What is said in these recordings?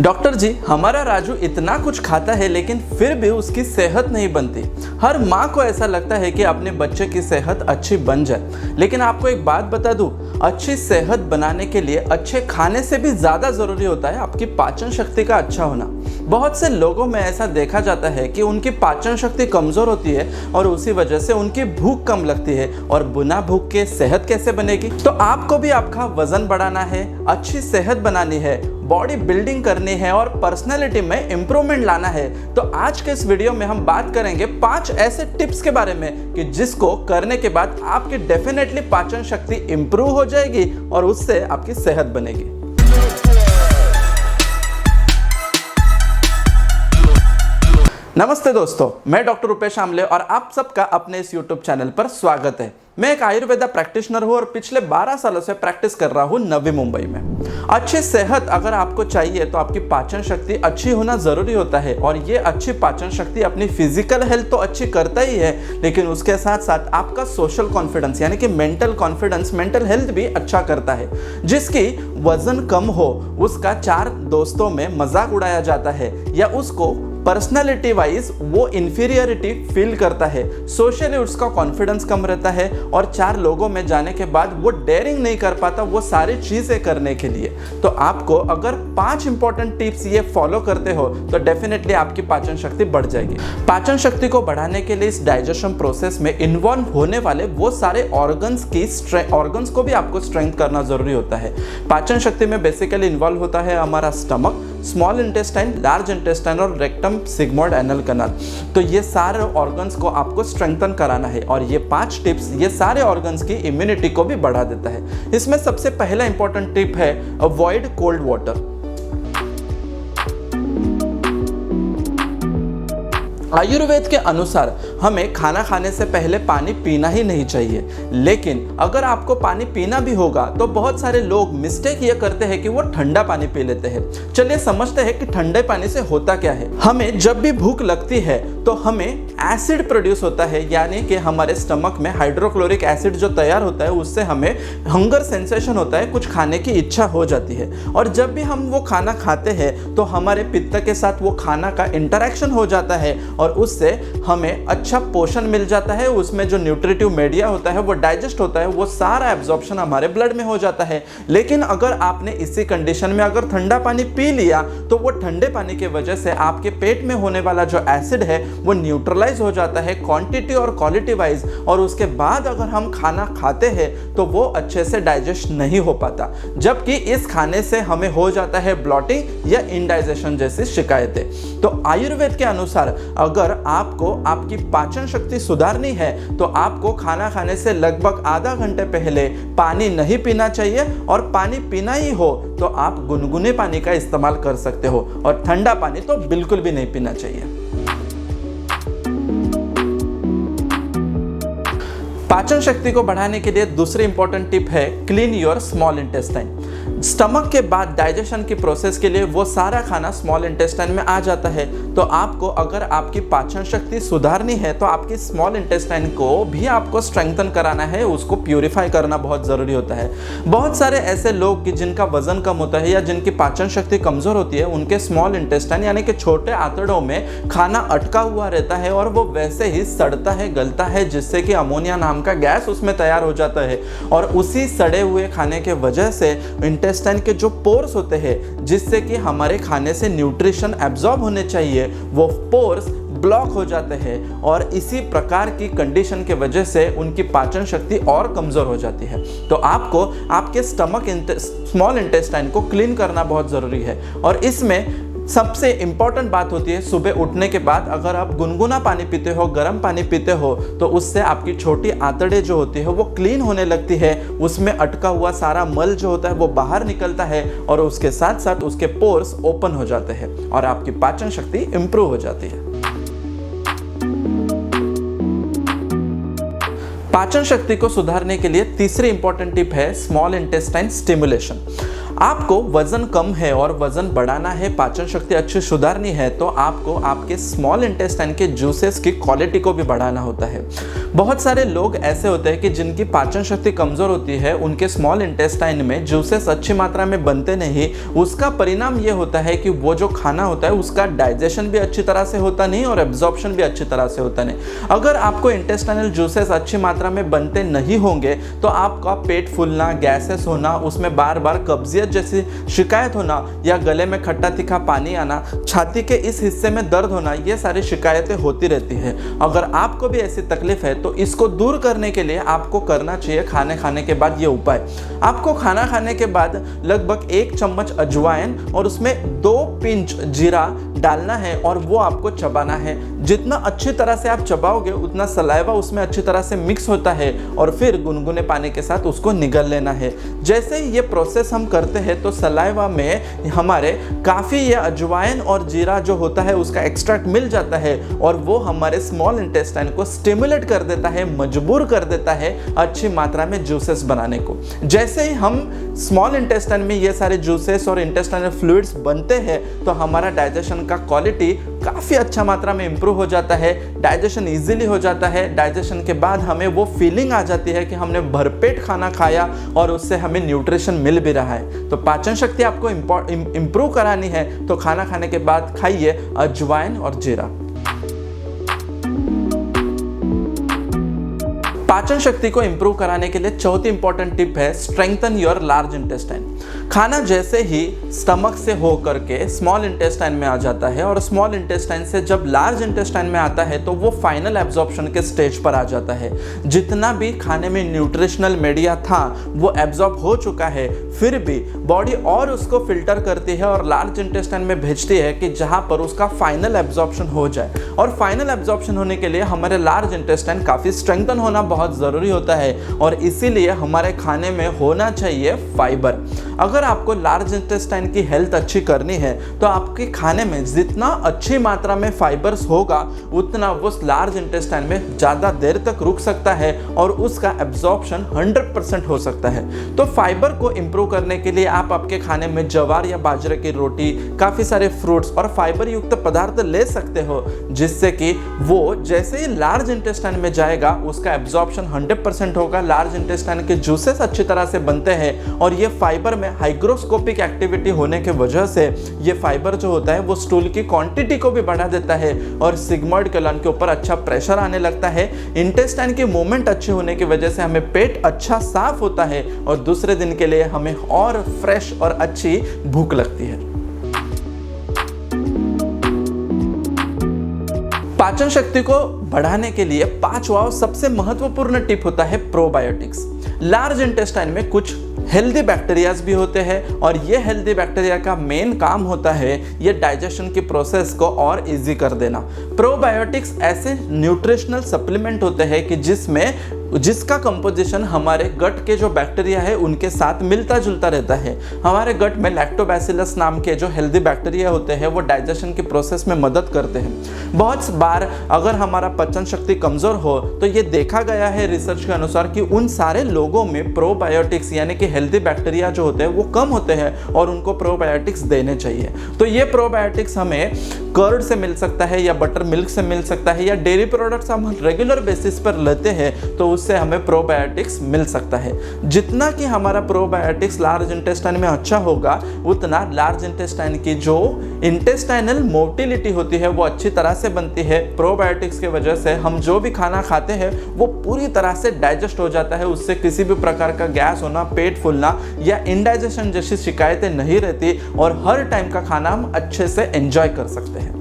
Doctor जी, हमारा राजू इतना कुछ खाता है लेकिन फिर भी उसकी सेहत नहीं बनती। हर माँ को ऐसा लगता है कि अपने बच्चे की सेहत अच्छी बन जाए, लेकिन आपको एक बात बता दूं, अच्छी सेहत बनाने के लिए अच्छे खाने से भी ज़्यादा ज़रूरी होता है आपकी पाचन शक्ति का अच्छा होना। बहुत से लोगों में ऐसा देखा जाता है कि उनकी पाचन शक्ति कमज़ोर होती है और उसी वजह से उनकी भूख कम लगती है, और बिना भूख के सेहत कैसे बनेगी। तो आपको भी आपका वजन बढ़ाना है, अच्छी सेहत बनानी है, बॉडी बिल्डिंग करनी है और पर्सनैलिटी में इंप्रूवमेंट लाना है, तो आज के इस वीडियो में हम बात करेंगे 5 ऐसे टिप्स के बारे में कि जिसको करने के बाद आपकी डेफिनेटली पाचन शक्ति इंप्रूव हो जाएगी और उससे आपकी सेहत बनेगी। नमस्ते दोस्तों, मैं डॉक्टर रुपेश आमले और आप सबका अपने इस YouTube चैनल पर स्वागत है। मैं एक आयुर्वेदा प्रैक्टिशनर हूँ और पिछले 12 सालों से प्रैक्टिस कर रहा हूँ नवी मुंबई में। अच्छी सेहत अगर आपको चाहिए तो आपकी पाचन शक्ति अच्छी होना ज़रूरी होता है, और ये अच्छी पाचन शक्ति अपनी फिजिकल हेल्थ तो अच्छी करता ही है, लेकिन उसके साथ साथ आपका सोशल कॉन्फिडेंस यानी कि मेंटल कॉन्फिडेंस, मेंटल हेल्थ भी अच्छा करता है। जिसकी वजन कम हो उसका 4 दोस्तों में मजाक उड़ाया जाता है या उसको पर्सनालिटी वाइज वो इंफीरियरिटी फील करता है, सोशली उसका कॉन्फिडेंस कम रहता है और 4 लोगों में जाने के बाद वो डेयरिंग नहीं कर पाता वो सारी चीज़ें करने के लिए। तो आपको अगर 5 इंपॉर्टेंट टिप्स ये फॉलो करते हो तो डेफिनेटली आपकी पाचन शक्ति बढ़ जाएगी। पाचन शक्ति को बढ़ाने के लिए इस डाइजेशन प्रोसेस में इन्वॉल्व होने वाले वो सारे ऑर्गन्स को भी आपको स्ट्रेंथ करना जरूरी होता है। पाचन शक्ति में बेसिकली इन्वॉल्व होता है हमारा stomach, small intestine, large intestine और रेक्टम, सिग्मोइड, एनल कैनाल। तो ये सारे ऑर्गन्स को आपको स्ट्रेंथन कराना है, और ये 5 टिप्स ये सारे ऑर्गन्स की इम्यूनिटी को भी बढ़ा देता है। इसमें सबसे पहला इंपॉर्टेंट टिप है अवॉइड कोल्ड वाटर। आयुर्वेद के अनुसार हमें खाना खाने से पहले पानी पीना ही नहीं चाहिए, लेकिन अगर आपको पानी पीना भी होगा तो बहुत सारे लोग मिस्टेक ये करते हैं कि वो ठंडा पानी पी लेते हैं। चलिए समझते हैं कि ठंडे पानी से होता क्या है। हमें जब भी भूख लगती है तो हमें एसिड प्रोड्यूस होता है, यानी कि हमारे स्टमक में हाइड्रोक्लोरिक एसिड जो तैयार होता है उससे हमें हंगर सेंसेशन होता है, कुछ खाने की इच्छा हो जाती है। और जब भी हम वो खाना खाते हैं तो हमारे पित्त के साथ वो खाना का इंटरेक्शन हो जाता है और उससे हमें अच्छा पोषण मिल जाता है। उसमें जो न्यूट्रिटिव मीडिया होता है वो डाइजेस्ट होता है, वो सारा एब्जॉर्प्शन हमारे ब्लड में हो जाता है। लेकिन अगर आपने इसी कंडीशन में अगर ठंडा पानी पी लिया तो वो ठंडे पानी की वजह से आपके पेट में होने वाला जो एसिड है वो न्यूट्रलाइज हो जाता है क्वांटिटी और क्वालिटी वाइज, और उसके बाद अगर हम खाना खाते हैं तो वो अच्छे से डाइजेस्ट नहीं हो पाता, जबकि इस खाने से हमें हो जाता है ब्लॉटिंग या इंडाइजेशन जैसी शिकायतें। तो आयुर्वेद के अनुसार अगर आपको आपकी पाचन शक्ति सुधारनी है तो आपको खाना खाने से लगभग आधा घंटे पहले पानी नहीं पीना चाहिए, और पानी पीना ही हो तो आप गुनगुने पानी का इस्तेमाल कर सकते हो, और ठंडा पानी तो बिल्कुल भी नहीं पीना चाहिए। पाचन शक्ति को बढ़ाने के लिए दूसरी इंपॉर्टेंट टिप है clean your small intestine. Stomach के बाद डाइजेशन की प्रोसेस के लिए वो सारा खाना स्मॉल इंटेस्टाइन में आ जाता है। तो आपको अगर आपकी पाचन शक्ति सुधारनी है तो आपकी स्मॉल इंटेस्टाइन को भी आपको स्ट्रेंथन कराना है, उसको प्यूरिफाई करना बहुत ज़रूरी होता है। बहुत सारे ऐसे लोग कि जिनका वजन कम होता है या जिनकी पाचन शक्ति कमज़ोर होती है, उनके स्मॉल इंटेस्टाइन यानी कि छोटे आंतड़ों में खाना अटका हुआ रहता है और वो वैसे ही सड़ता है, गलता है, जिससे कि अमोनिया नाम का गैस उसमें तैयार हो जाता है, और उसी सड़े हुए खाने के वजह से इंटेस्टाइन के जो पोर्स होते हैं जिससे कि हमारे खाने से न्यूट्रिशन एब्जॉर्ब होने चाहिए, वो पोर्स ब्लॉक हो जाते हैं, और इसी प्रकार की कंडीशन के वजह से उनकी पाचन शक्ति और कमज़ोर हो जाती है। तो आपको आपके स्मॉल इंटेस्टाइन को क्लीन करना बहुत ज़रूरी है, और इसमें सबसे इंपॉर्टेंट बात होती है सुबह उठने के बाद अगर आप गुनगुना पानी पीते हो, गर्म पानी पीते हो, तो उससे आपकी छोटी आंतड़ें जो होती है वो क्लीन होने लगती है, उसमें अटका हुआ सारा मल जो होता है वो बाहर निकलता है, और उसके साथ साथ उसके पोर्स ओपन हो जाते हैं और आपकी पाचन शक्ति इंप्रूव हो जाती है। पाचन शक्ति को सुधारने के लिए तीसरी इंपॉर्टेंट टिप है स्मॉल इंटेस्टाइन स्टिमुलेशन। आपको वजन कम है और वजन बढ़ाना है, पाचन शक्ति अच्छी सुधारनी है, तो आपको आपके स्मॉल इंटेस्टाइन के जूसेस की क्वालिटी को भी बढ़ाना होता है। बहुत सारे लोग ऐसे होते हैं कि जिनकी पाचन शक्ति कमज़ोर होती है, उनके स्मॉल इंटेस्टाइन में जूसेस अच्छी मात्रा में बनते नहीं। उसका परिणाम ये होता है कि वो जो खाना होता है उसका डाइजेशन भी अच्छी तरह से होता नहीं और एब्जॉर्प्शन भी अच्छी तरह से होता नहीं। अगर आपको इंटेस्टाइनल जूसेस अच्छी मात्रा में बनते नहीं होंगे तो आपका पेट फूलना, गैसेस होना, उसमें बार बार कब्जियत जैसी शिकायत होना या गले में खट्टा तीखा पानी आना, छाती के इस हिस्से में दर्द होना, ये सारी शिकायतें होती रहती है। अगर आपको भी ऐसी तकलीफ है तो इसको दूर करने के लिए आपको करना चाहिए खाने के बाद ये उपाय। आपको खाना खाने के बाद लगभग 1 चम्मच अजवाइन और उसमें 2 पिंच जीरा डालना है और वो आपको चबाना है। जितना अच्छी तरह से आप चबाओगे उतना सलाइवा उसमें अच्छी तरह से मिक्स होता है और फिर गुनगुने पानी के साथ उसको निगल लेना है। जैसे ही ये प्रोसेस हम करते हैं तो सलाइवा में हमारे काफ़ी ये अजवाइन और जीरा जो होता है उसका एक्सट्रैक्ट मिल जाता है और वो हमारे स्मॉल इंटेस्टाइन को स्टिमुलेट कर देता है, मजबूर कर देता है अच्छी मात्रा में जूसेस बनाने को। जैसे ही हम स्मॉल इंटेस्टाइन में ये सारे जूसेस और इंटेस्टाइनल फ्लूइड्स बनते हैं तो हमारा डाइजेशन का क्वालिटी काफ़ी अच्छा मात्रा में इम्प्रूव हो जाता है, डाइजेशन इजीली हो जाता है। डाइजेशन के बाद हमें वो फीलिंग आ जाती है कि हमने भरपेट खाना खाया और उससे हमें न्यूट्रिशन मिल भी रहा है। तो पाचन शक्ति आपको इम्प्रूव करानी है तो खाना खाने के बाद खाइए अजवाइन और जीरा। पाचन शक्ति को इंप्रूव कराने के लिए चौथी इंपॉर्टेंट टिप है स्ट्रेंथन योर लार्ज इंटेस्टाइन। खाना जैसे ही स्टमक से हो करके स्मॉल इंटेस्टाइन में आ जाता है और स्मॉल इंटेस्टाइन से जब लार्ज इंटेस्टाइन में आता है तो वो फाइनल एब्जॉर्प्शन के स्टेज पर आ जाता है। जितना भी खाने में न्यूट्रिशनल मीडिया था वो एब्जॉर्ब हो चुका है, फिर भी बॉडी और उसको फिल्टर करती है और लार्ज इंटेस्टाइन में भेजती है कि जहाँ पर उसका फाइनल एब्जॉर्प्शन हो जाए। और फाइनल एब्जॉर्प्शन होने के लिए हमारे लार्ज इंटेस्टाइन काफ़ी स्ट्रेंथन होना बहुत ज़रूरी होता है और इसीलिए हमारे खाने में होना चाहिए फाइबर। अगर आपको लार्ज इंटेस्टाइन की हेल्थ अच्छी करनी है तो आपके खाने में जितना अच्छी मात्रा में फाइबर्स होगा उतना वो लार्ज इंटेस्टाइन में ज़्यादा देर तक रुक सकता है और उसका एब्जॉर्प्शन 100% हो सकता है। तो फाइबर को इम्प्रूव करने के लिए आप आपके खाने में ज्वार या बाजरे की रोटी, काफ़ी सारे फ्रूट्स और फाइबर युक्त पदार्थ ले सकते हो, जिससे कि वो जैसे ही लार्ज इंटेस्टाइन में जाएगा उसका एब्जॉर्प्शन 100% होगा। लार्ज इंटेस्टाइन के जूसेस अच्छी तरह से बनते हैं और ये फाइबर में हाइग्रोस्कोपिक एक्टिविटी होने के वजह से ये फाइबर जो होता है वो स्टूल की क्वांटिटी को भी बढ़ा देता है और सिग्मॉइड कॉलन के ऊपर अच्छा प्रेशर आने लगता है। इंटेस्टाइन की मूवमेंट अच्छी होने की वजह से हमें पेट अच्छा साफ होता है और दूसरे दिन के लिए हमें और फ्रेश और अच्छी भूख लगती है। पाचन शक्ति को बढ़ाने के लिए पांचवा सबसे महत्वपूर्ण टिप होता है प्रोबायोटिक्स। लार्ज इंटेस्टाइन में कुछ हेल्दी बैक्टीरियाज भी होते हैं और ये हेल्दी बैक्टीरिया का मेन काम होता है ये डाइजेशन की प्रोसेस को और इजी कर देना। प्रोबायोटिक्स ऐसे न्यूट्रिशनल सप्लीमेंट होते हैं कि जिसका कंपोजिशन हमारे गट के जो बैक्टीरिया है उनके साथ मिलता जुलता रहता है। हमारे गट में लैक्टोबैसिलस नाम के जो हेल्दी बैक्टीरिया होते हैं वो डाइजेशन की प्रोसेस में मदद करते हैं। बहुत बार अगर हमारा पाचन शक्ति कमज़ोर हो तो ये देखा गया है रिसर्च के अनुसार कि उन सारे लोगों में प्रोबायोटिक्स यानी कि हेल्दी बैक्टीरिया जो होते हैं वो कम होते हैं और उनको प्रोबायोटिक्स देने चाहिए। तो ये प्रोबायोटिक्स हमें कर्ड से मिल सकता है या बटर मिल्क से मिल सकता है या डेयरी प्रोडक्ट्स हम रेगुलर बेसिस पर लेते हैं तो उससे हमें प्रोबायोटिक्स मिल सकता है। जितना कि हमारा प्रोबायोटिक्स लार्ज इंटेस्टाइन में अच्छा होगा उतना लार्ज इंटेस्टाइन की जो इंटेस्टाइनल मोटिलिटी होती है वो अच्छी तरह से बनती है। प्रोबायोटिक्स की वजह से हम जो भी खाना खाते हैं वो पूरी तरह से डाइजेस्ट हो जाता है, उससे किसी भी प्रकार का गैस होना, पेट फूलना या इंडाइजेशन जैसी शिकायतें नहीं रहती और हर टाइम का खाना हम अच्छे से एंजॉय कर सकते हैं।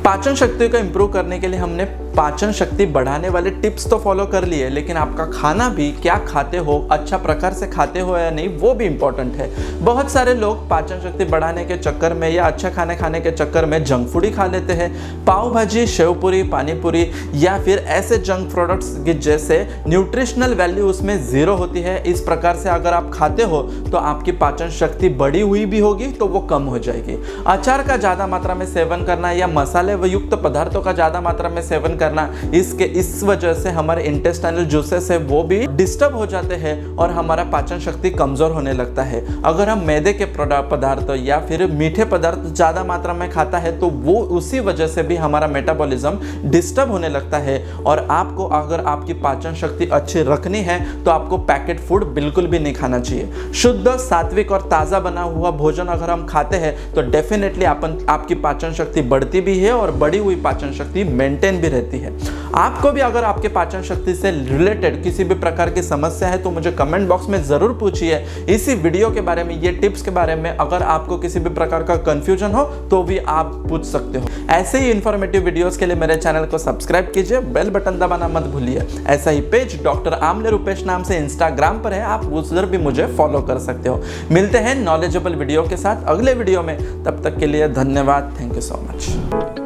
पाचन शक्ति को इंप्रूव करने के लिए हमने पाचन शक्ति बढ़ाने वाले टिप्स तो फॉलो कर लिए, लेकिन आपका खाना भी क्या खाते हो, अच्छा प्रकार से खाते हो या नहीं, वो भी इंपॉर्टेंट है। बहुत सारे लोग पाचन शक्ति बढ़ाने के चक्कर में या अच्छा खाने खाने के चक्कर में जंक फूड ही खा लेते हैं। पाव भाजी, शेवपुरी, पानीपुरी या फिर ऐसे जंक प्रोडक्ट्स की जैसे न्यूट्रिशनल वैल्यू उसमें ज़ीरो होती है। इस प्रकार से अगर आप खाते हो तो आपकी पाचन शक्ति बढ़ी हुई भी होगी तो वो कम हो जाएगी। अचार का ज़्यादा मात्रा में सेवन करना या मसाले युक्त पदार्थों का ज़्यादा मात्रा में सेवन करना, इस वजह से हमारे इंटेस्टाइनल जूसेस है वो भी डिस्टर्ब हो जाते हैं और हमारा पाचन शक्ति कमजोर होने लगता है। अगर हम मैदे के पदार्थ या फिर मीठे पदार्थ ज़्यादा मात्रा में खाता है तो वो उसी वजह से भी हमारा मेटाबॉलिज्म डिस्टर्ब होने लगता है। और आपको अगर आपकी पाचन शक्ति अच्छी रखनी है तो आपको पैकेट फूड बिल्कुल भी नहीं खाना चाहिए। शुद्ध, सात्विक और ताज़ा बना हुआ भोजन अगर हम खाते हैं तो डेफिनेटली आपकी पाचन शक्ति बढ़ती भी है और बढ़ी हुई पाचन शक्ति मेंटेन भी रहती है। आपको भी अगर आपके पाचन शक्ति से रिलेटेड किसी भी प्रकार की समस्या है तो मुझे कमेंट बॉक्स में ज़रूर पूछिए। इसी वीडियो के बारे में, ये टिप्स के बारे में अगर आपको किसी भी प्रकार का कंफ्यूजन हो तो भी आप पूछ सकते हो। ऐसे ही इंफॉर्मेटिव वीडियोस के लिए मेरे चैनल को सब्सक्राइब कीजिए, बेल बटन दबाना मत भूलिए। ऐसा ही पेज डॉक्टर आमले रूपेश नाम से इंस्टाग्राम पर है, आप उधर भी मुझे फॉलो कर सकते हो। मिलते हैं नॉलेजेबल वीडियो के साथ अगले वीडियो में, तब तक के लिए धन्यवाद। Thank you so much.